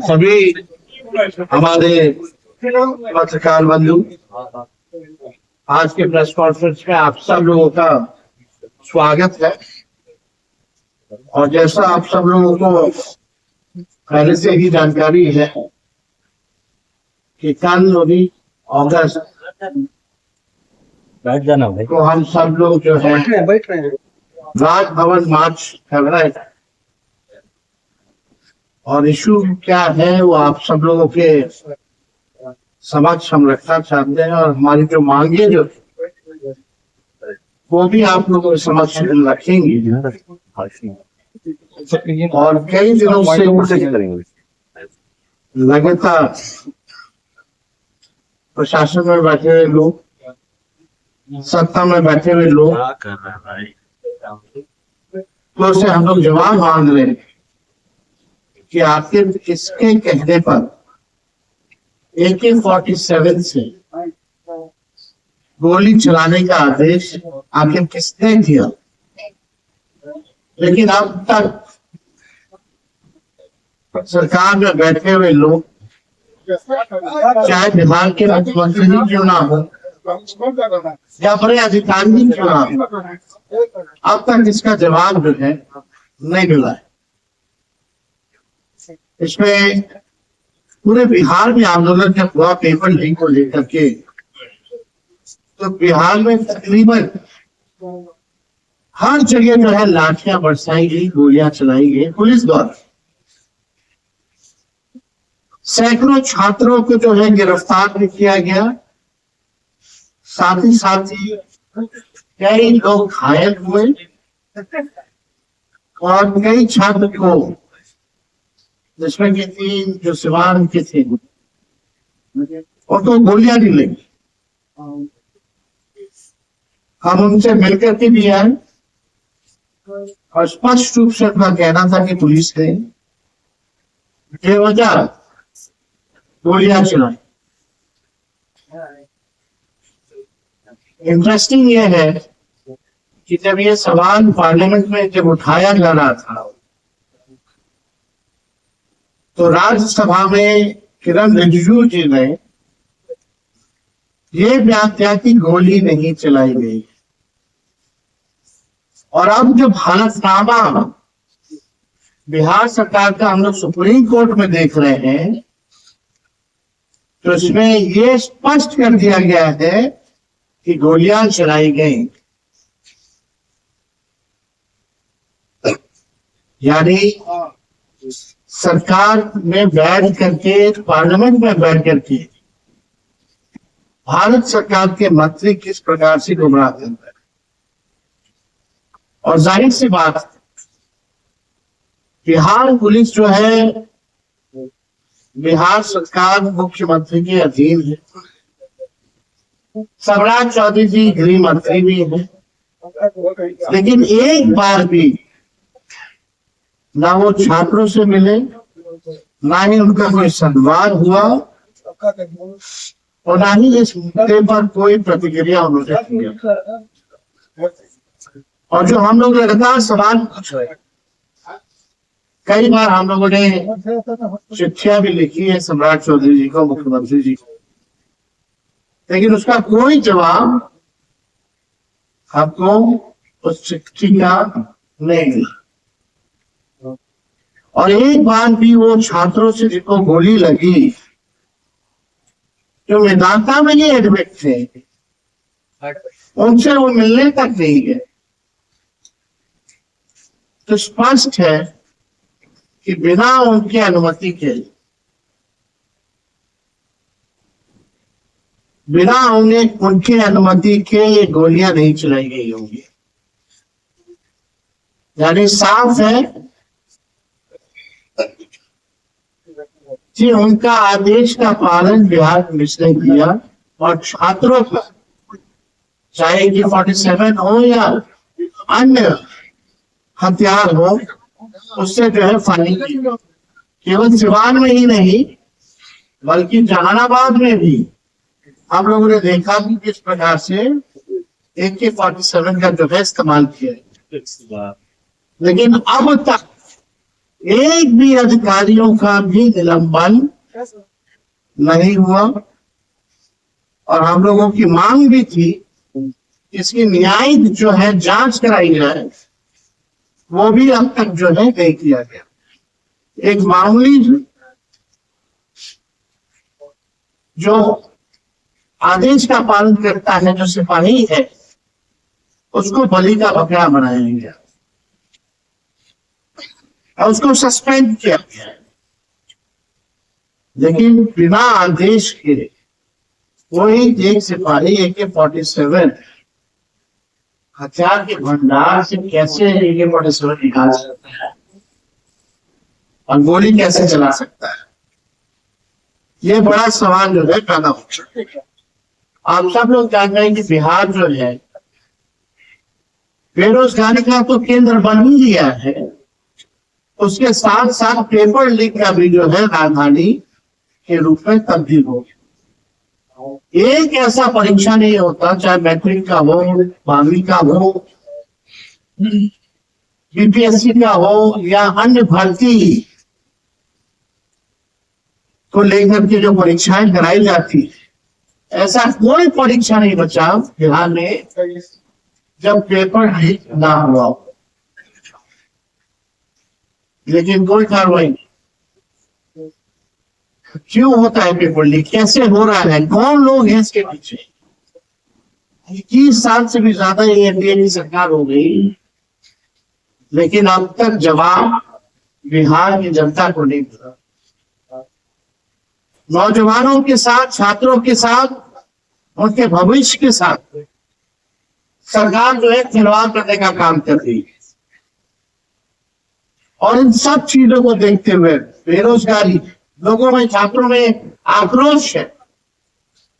सभी हमारे पत्रकार बंधु, आज के प्रेस कॉन्फ्रेंस में आप सब लोगों का स्वागत है। और जैसा आप सब लोगों को पहले से ही जानकारी है कि कल अभी अगस्त बैठ जाना भाई को हम सब लोग जो है राजभवन मार्च कर रहे हैं। और इशू क्या है वो आप सब लोगों के समक्ष हम रखना चाहते हैं, और हमारी जो मांगे जो वो भी आप लोगों के समक्ष रखेंगे। और कई दिनों से लगातार प्रशासन में बैठे हुए लोग, सत्ता में बैठे हुए लोग तो से हम लोग जवाब मांग रहे हैं कि आखिर किसके कहने पर AK-47 से गोली चलाने का आदेश आखिर किसने दिया। लेकिन अब तक सरकार में बैठे हुए लोग, चाहे बिहार के मुख्यमंत्री जी क्यों ना हो या बड़े अधिकारी क्यों ना हो, अब तक इसका जवाब जो है नहीं मिला है। इसमें पूरे बिहार में आंदोलन जब हुआ पेपर लीक को लेकर के, तो बिहार में तकरीबन हर जगह जो है लाठियां बरसाई गई, गोलियां चलाई गई पुलिस द्वारा। सैकड़ों छात्रों को जो है गिरफ्तार भी किया गया, साथ ही कई लोग घायल हुए और कई छात्र को, जिसमें कि 3 जो सिवान के थे, उनको गोलियां भी लगी। हम उनसे मिलकर के भी आए और स्पष्ट रूप से उनका कहना था कि पुलिस ने बेवजह गोलियां चलाई। इंटरेस्टिंग ये है कि जब ये सवाल पार्लियामेंट में जब उठाया जा रहा था, तो राज्यसभा में किरण रिजिजू जी ने ये बयान दिया कि गोली नहीं चलाई गई। और अब जब हलफनामा बिहार सरकार का हम लोग सुप्रीम कोर्ट में देख रहे हैं, तो इसमें ये स्पष्ट कर दिया गया है कि गोलियां चलाई गई। यानी सरकार में बैठ करके, पार्लियामेंट में बैठ करके भारत सरकार के मंत्री किस प्रकार से गुमराह करते हैं। और जाहिर सी बात, बिहार पुलिस जो है बिहार सरकार मुख्यमंत्री के अधीन है। सम्राट चौधरी जी गृह मंत्री भी है, लेकिन एक बार भी ना वो छात्रों से मिले, ना ही उनका कोई संवाद हुआ, और ना ही इस मुद्दे पर कोई प्रतिक्रिया उन्होंने किया। और जो हम लोग लगातार सवाल पूछ रहे हैं, कई बार हम लोगों ने चिट्ठियां भी लिखी है सम्राट चौधरी जी को, मुख्यमंत्री जी को, लेकिन उसका कोई जवाब हमको उस चिट्ठी का नहीं मिला। और एक बार भी वो छात्रों से जिनको गोली लगी, जो मेदांता में ही एडमिट थे, उनसे वो मिलने तक नहीं गए। तो स्पष्ट है कि बिना उनकी अनुमति के, बिना उनकी अनुमति के ये गोलियां नहीं चलाई गई होंगी। यानी साफ है कि उनका आदेश का पालन बिहार पुलिस ने किया, और छात्रों का, चाहे AK-47 हो या अन्य हथियार हो, उससे जो है फायरिंग की। केवल सिवान में ही नहीं बल्कि जहानाबाद में भी हम लोगों ने देखा कि किस प्रकार से AK-47 का जो है इस्तेमाल किया है। लेकिन अब तक एक भी अधिकारियों का भी निलंबन नहीं हुआ। और हम लोगों की मांग भी थी इसकी न्यायिक जो है जांच कराई जाए, वो भी अब तक जो है नहीं किया गया। एक मामूली जो आदेश का पालन करता है, जो सिपाही है, उसको बलि का बकरा बनाया गया और उसको सस्पेंड किया गया। लेकिन बिना आदेश के कोई एक सिपाही AK-47 हथियार के भंडार से कैसे AK-47 निकाल सकता है और गोली कैसे चला सकता है, ये बड़ा सवाल जो है पैदा हो सकता है। आप सब लोग जान रहे हैं कि बिहार जो है बेरोजगारी का तो केंद्र बन ही गया है, उसके साथ साथ पेपर लीक का भी जो है राजधानी के रूप में तब्दील हो गया। एक ऐसा परीक्षा नहीं होता, चाहे मैट्रिक का हो, 12वीं का हो, BPSC का हो या अन्य भर्ती को लेकर के जो परीक्षाएं कराई जाती है, ऐसा कोई परीक्षा नहीं बचा बिहार में जब पेपर लीक ना हुआ। लेकिन कोई कार्रवाई नहीं। क्यों होता है पेपर लीक, कैसे हो रहा है, कौन लोग हैं इसके पीछे? 21 साल से भी ज्यादा ये एनडीए की सरकार हो गई, लेकिन अब तक जवाब बिहार की जनता को नहीं मिला। नौजवानों के साथ, छात्रों के साथ, उनके भविष्य के साथ सरकार जो है खिलवाड़ करने का काम कर रही है। और इन सब चीजों को देखते हुए बेरोजगारी, लोगों में, छात्रों में आक्रोश है,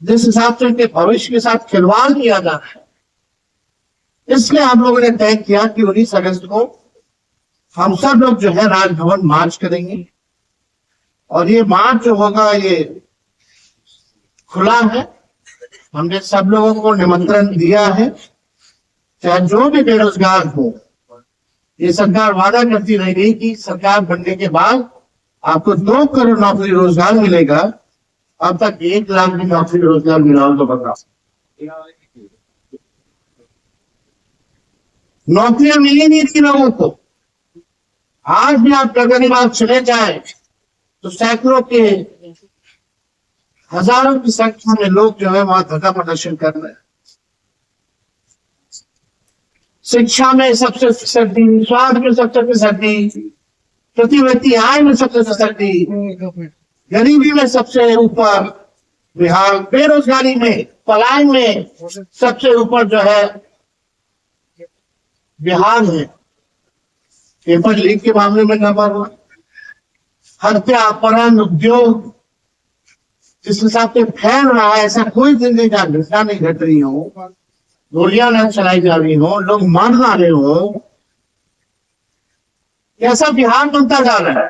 जिस हिसाब से उनके भविष्य के साथ खिलवाड़ किया जा रहा है, इसलिए हम लोगों ने तय किया कि 19 अगस्त को हम सब लोग जो है राजभवन मार्च करेंगे। और ये मार्च जो होगा ये खुला है, हमने सब लोगों को निमंत्रण दिया है। चाहे जो भी बेरोजगार हो, ये सरकार वादा करती रहेगी कि सरकार बनने के बाद आपको 2 करोड़ नौकरी रोजगार मिलेगा। अब तक 1 लाख भी नौकरी रोजगार मिला हो तो बताओ। नौकरियां मिली नहीं थी लोगों को। आज भी आप प्रगतिबाद चले जाए तो सैकड़ों के, हजारों की संख्या में लोग जो है वहां धरना प्रदर्शन कर रहे हैं। शिक्षा में सबसे फिसड्डी, स्वास्थ्य में सबसे फिसड्डी, प्रति व्यक्ति आय में सबसे फिसड्डी, गरीबी में सबसे ऊपर बिहार, बेरोजगारी में, पलायन में सबसे ऊपर जो है बिहार है। पेपर लीक के मामले में नंबर 1, हत्या, अपहरण, उद्योग जिस हिसाब से फैल रहा है, ऐसा कोई जिंदगी का घटना नहीं घट रही हो, गोलियां न चलाई जा रही हो, लोग मर ना रहे हो, कैसा बिहार बनता जा रहा है?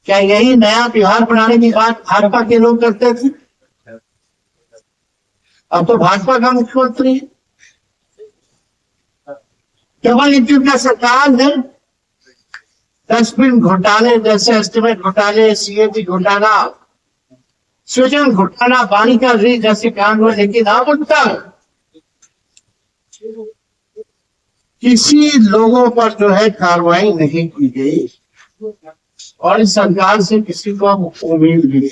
क्या यही नया बिहार बनाने की बात भाजपा के लोग करते थे? अब तो भाजपा का मुख्यमंत्री है। केवल इनकी सरकार है डस्टबिन घोटाले जैसे, एस्टिमेट घोटाले, CAG घोटाला, सृजन घोटाला, बालिका गृह जैसे कांड हुए, लेकिन अब तक किसी लोगों पर जो है कार्रवाई नहीं की गई और इस सरकार से किसी को उम्मीद भी नहीं।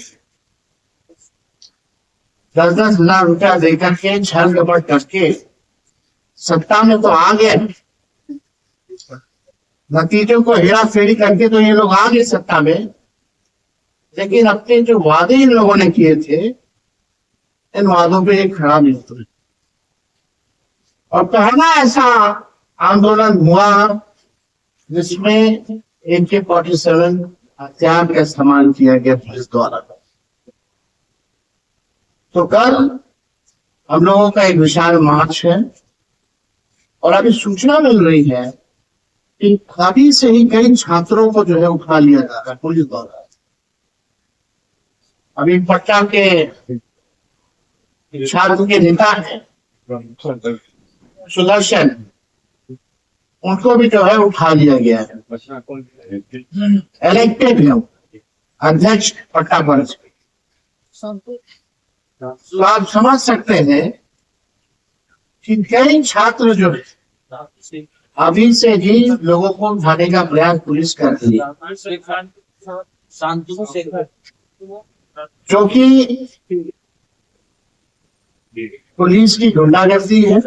10-10 लाख रुपया देकर के, छल कपट करके सत्ता में तो आ गए, नतीजों को हेरा फेरी करके तो ये लोग आ गए सत्ता में, लेकिन अपने जो वादे इन लोगों ने किए थे, इन वादों पे एक खड़ा नहीं उतरे। और पहला ऐसा आंदोलन हुआ जिसमें AK-47 हथियार का इस्तेमाल किया गया पुलिस द्वारा। तो कल हम लोगों का एक विशाल मार्च है और अभी सूचना मिल रही है कि अभी से ही कई छात्रों को जो है उठा लिया जा रहा है पुलिस द्वारा। अभी पटना के छात्र के नेता है सुदर्शन, उनको भी जो है उठा लिया गया है। इलेक्टेड है अध्यक्ष पट्टापर। तो आप समझ सकते हैं कि कई छात्र जो है अभी से ही लोगों को उठाने का प्रयास पुलिस कर रही है, जो कि पुलिस की गुंडागर्दी है।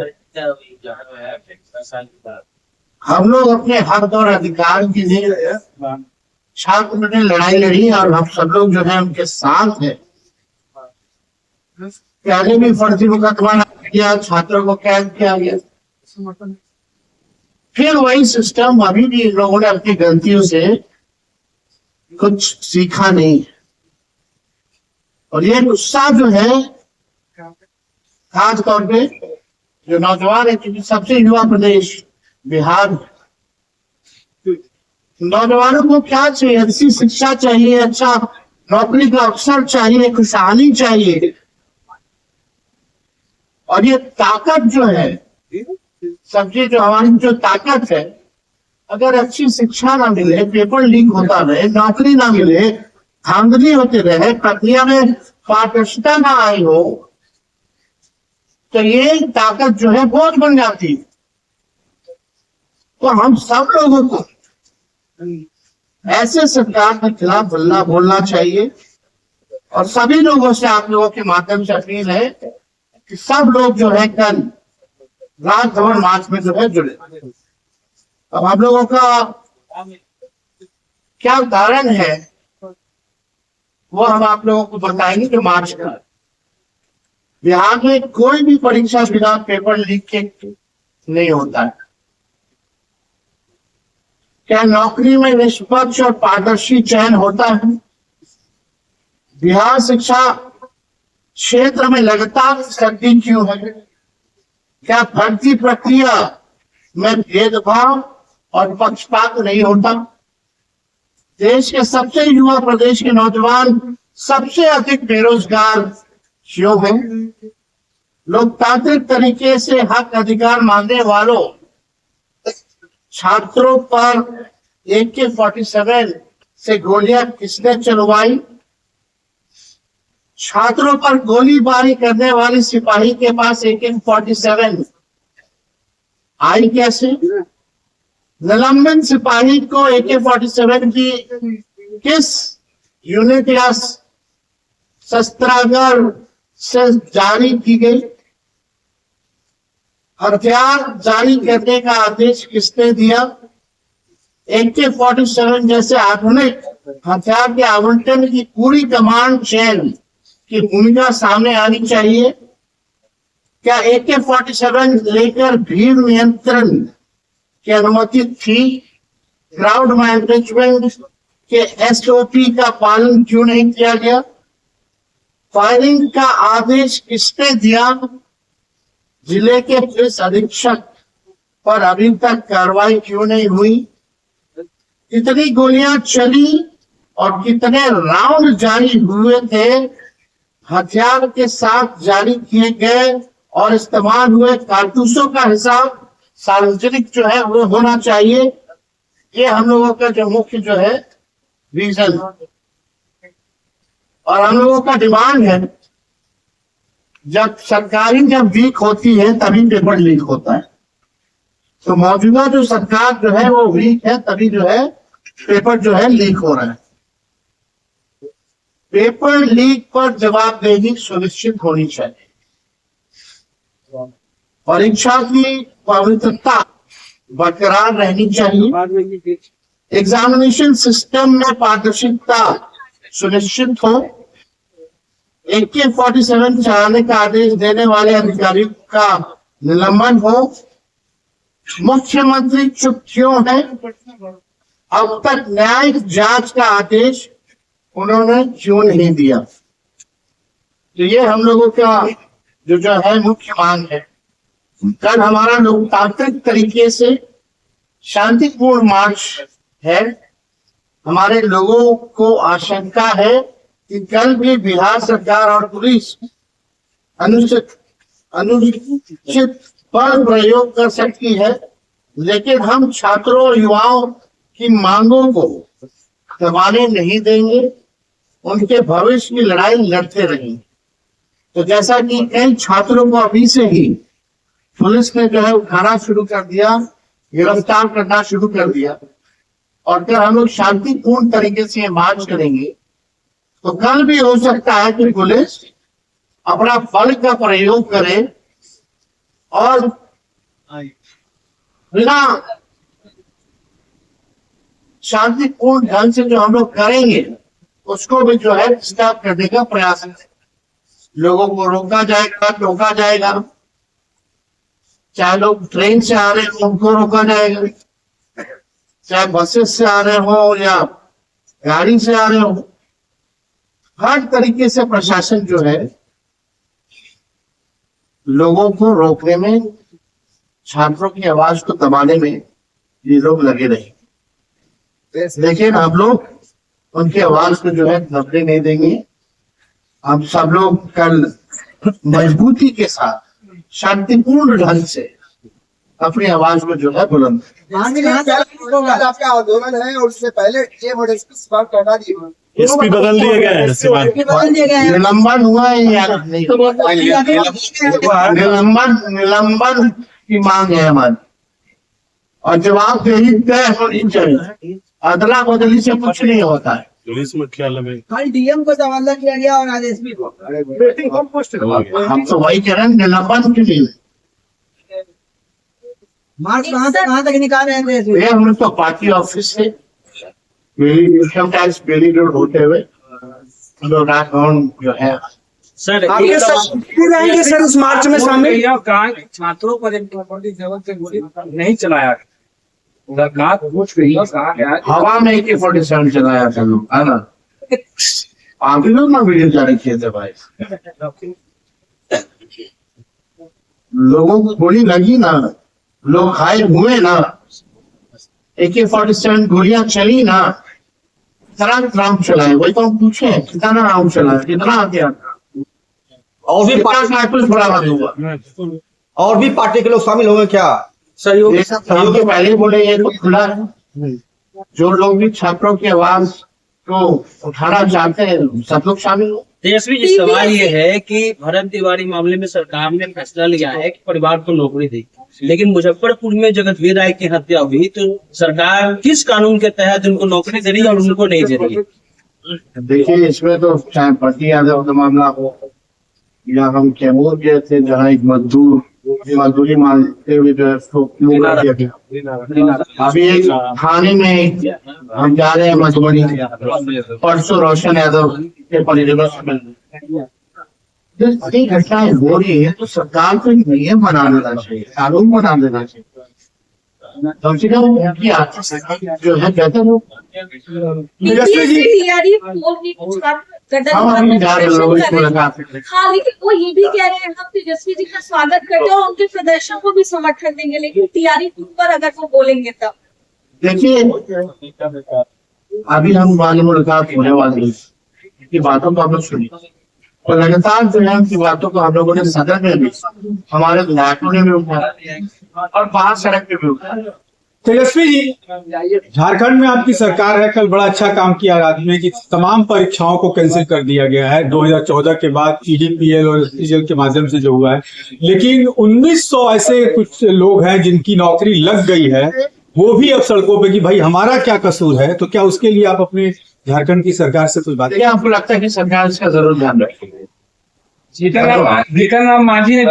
हम लोग अपने हक और अधिकार के लिए छात्र ने लड़ाई लड़ी और हम सब लोग जो है उनके साथ है। पहले भी फर्जी मुकदमा किया, छात्रों को कैद किया गया, फिर वही सिस्टम। अभी भी इन लोगों ने अपनी गलतियों से कुछ सीखा नहीं, और ये गुस्सा जो है खास तौर पे जो नौजवान है, क्योंकि सबसे युवा प्रदेश बिहार, नौजवानों को क्या चाहिए? अच्छी शिक्षा चाहिए, अच्छा नौकरी का अवसर चाहिए, खुशहाली चाहिए। और ये ताकत जो है, सबसे जो हमारी जो ताकत है, अगर अच्छी शिक्षा ना मिले, पेपर लीक होता रहे, नौकरी ना मिले, धांधली होते रहे, प्रक्रिया में पारदर्शिता ना आई हो, तो ये ताकत जो है बोझ बन जाती। तो हम सब लोगों को ऐसे सरकार के खिलाफ बोलना चाहिए, और सभी लोगों से आप लोगों के माध्यम से अपील है कि सब लोग जो है कल राजभवन मार्च में जो है जुड़े। अब हम लोगों का क्या कारण है वो हम आप लोगों को बताएंगे कि मार्च का बिहार में कोई भी परीक्षा बिना पेपर लीक के नहीं होता है। क्या नौकरी में निष्पक्ष और पारदर्शी चयन होता है? बिहार शिक्षा क्षेत्र में लगातार सर्दी क्यों है? क्या भर्ती प्रक्रिया में भेदभाव और पक्षपात नहीं होता? देश के सबसे युवा प्रदेश के नौजवान सबसे अधिक बेरोजगार क्यों हैं? लोकतांत्रिक तरीके से हक अधिकार मांगने वालों छात्रों पर AK-47 से गोलियां किसने चलवाई? छात्रों पर गोलीबारी करने वाले सिपाही के पास AK-47 आई कैसे? निलंबन सिपाही को AK-47 की किस यूनिट या शस्त्रागार से जारी की गई? हथियार जारी करने का आदेश किसने दिया? AK-47 जैसे आधुनिक हथियार के आवंटन की पूरी कमांड चेन की भूमिका सामने आनी चाहिए। क्या AK-47 लेकर भीड़ नियंत्रण की अनुमति थी? क्राउड मैनेजमेंट के SOP का पालन क्यों नहीं किया गया? फायरिंग का आदेश किसने दिया? जिले के पुलिस अधीक्षक पर अभी तक कार्रवाई क्यों नहीं हुई? कितनी गोलियां चली और कितने राउंड जारी हुए थे? हथियार के साथ जारी किए गए और इस्तेमाल हुए कारतूसों का हिसाब सार्वजनिक जो है वो होना चाहिए। ये हम लोगों का जो मुख्य जो है रीजन और हम लोगों का डिमांड है। जब सरकारी जब वीक होती है तभी पेपर लीक होता है। तो मौजूदा जो सरकार जो है वो वीक है, तभी जो है पेपर जो है लीक हो रहा है। पेपर लीक पर जवाबदेही सुनिश्चित होनी चाहिए। परीक्षा की पवित्रता बरकरार रहनी चाहिए। एग्जामिनेशन सिस्टम में पारदर्शिता सुनिश्चित हो। AK-47 चलाने का आदेश देने वाले अधिकारी का निलंबन हो। मुख्यमंत्री चुप क्यों है? अब तक न्यायिक जांच का आदेश उन्होंने क्यों नहीं दिया? तो ये हम लोगों का जो है मुख्य मांग है। कल हमारा लोकतांत्रिक तरीके से शांतिपूर्ण मार्च है। हमारे लोगों को आशंका है कि कल भी बिहार सरकार और पुलिस अनुचित बल प्रयोग कर सकती है। लेकिन हम छात्रों और युवाओं की मांगों को दबाने नहीं देंगे, उनके भविष्य की लड़ाई लड़ते रहेंगे। तो जैसा कि कई छात्रों को अभी से ही पुलिस ने जो है उठाना शुरू कर दिया, गिरफ्तार करना शुरू कर दिया, और फिर हम लोग शांतिपूर्ण तरीके से मार्च करेंगे, तो कल भी हो सकता है कि पुलिस अपना बल का प्रयोग करे और बिना शांतिपूर्ण ढंग से जो हम लोग करेंगे उसको भी जो है स्टॉप करने का प्रयास करें। लोगों को रोका जाएगा, टोका जाएगा, चाहे लोग ट्रेन से आ रहे हो उनको रोका जाएगा, चाहे बसेस से आ रहे हो या गाड़ी से आ रहे हो, हर तरीके से प्रशासन जो है लोगों को रोकने में, छात्रों की आवाज को दबाने में ये लोग लगे रहे। लेकिन हम लोग उनकी आवाज को जो है दबने नहीं देंगे। हम सब लोग कल मजबूती के साथ शांतिपूर्ण ढंग से अपनी आवाज को जो है बुलंद आपका आंदोलन है और उससे पहले हटा दिए, एसपी बदल दिया गया है। निलंबन हुआ है या नहीं? निलंबन की मांग है हमारी, और जवाबदेही तय होनी चाहिए। अदला बदली से कुछ नहीं होता है। पुलिस मुख्यालय में कल डीएम को तबादला किया गया और आज एसपी को। हम तो वही कह रहे हैं, निलंबन के लिए मार्च कहाँ तक निकाल रहे थे एसपी? ये हम लोग तो पार्टी ऑफिस से इनकम टैक्स बेली रोड होते हुए हम लोग राजभवन जो है सर रहेंगे सर उस मार्च में शामिल। छात्रों पर नहीं चलाया सरकार पूछ रही है। हवा में AK-47 चलाया था लोग, है ना? आप ही लोग ना वीडियो जारी किए थे भाई। लोगों को गोली लगी ना, लोग घायल हुए ना, AK-47 गोलियां चली ना, कितना राउंड चलाए वही तो हम पूछे, कितना राउंड चलाया, कितना आ गया, और भी कितना कारतूस बरामद हुआ? और भी पार्टी के लोग शामिल होंगे क्या? सहयोग ये सब हम तो पहले ही बोले, ये तो खुला है। जो लोग भी छात्रों की आवाज को उठाना चाहते हैं सब लोग शामिल हो। तेजस्वी जी, सवाल ये है कि भरत तिवारी मामले में सरकार ने फैसला लिया है कि परिवार को नौकरी दी, लेकिन मुजफ्फरपुर में जगतवीर राय की हत्या हुई तो सरकार किस कानून के तहत उनको नौकरी दे रही है और उनको नहीं दे रही है? देखिए, इसमें तो चाहे पति यादव का मामला हो या हम कैमूर गए थे जहाँ एक मजदूरी मांगते हुए जो है उसको क्यों कर दिया गया। अभी एक थाने में हम जा रहे हैं मधुबनी, परसों रोशन यादव के परिजनों में ये घटनाएं हो रही है, तो सरकार को नियम बना देना चाहिए, कानून बना देना चाहिए। कम से कम उनकी आर्थिक जो है बेहतर हो। हम अपनी जा रहे लोग इस मुलाकात से। हाँ, लेकिन वो ये भी कह रहे हैं हम तेजस्वी जी का स्वागत करते हैं और उनके प्रदर्शन को भी समर्थन देंगे, लेकिन तैयारी पर अगर वो बोलेंगे तब। देखिए, अभी हम वाली मुलाकात होने वाली है, की बातों को हम लोग सुनी और लगातार जो है उनकी बातों को हम लोगों ने सदन में भी, हमारे विधायकों ने भी उठाया और बाहर सड़क पे भी उठाया। तेजस्वी जी, झारखंड में आपकी सरकार है, कल बड़ा अच्छा काम किया राज्य में कि तमाम परीक्षाओं को कैंसिल कर दिया गया है 2014 के बाद EDPL और SCGL के माध्यम से जो हुआ है, लेकिन 1900 ऐसे कुछ लोग हैं जिनकी नौकरी लग गई है, वो भी अब सड़कों पे कि भाई हमारा क्या कसूर है। तो क्या उसके लिए आप अपने झारखंड की सरकार से कुछ बात? आपको लगता है कि सरकार इसका जरूर ध्यान रखेगी? जीतन राम मांझी ने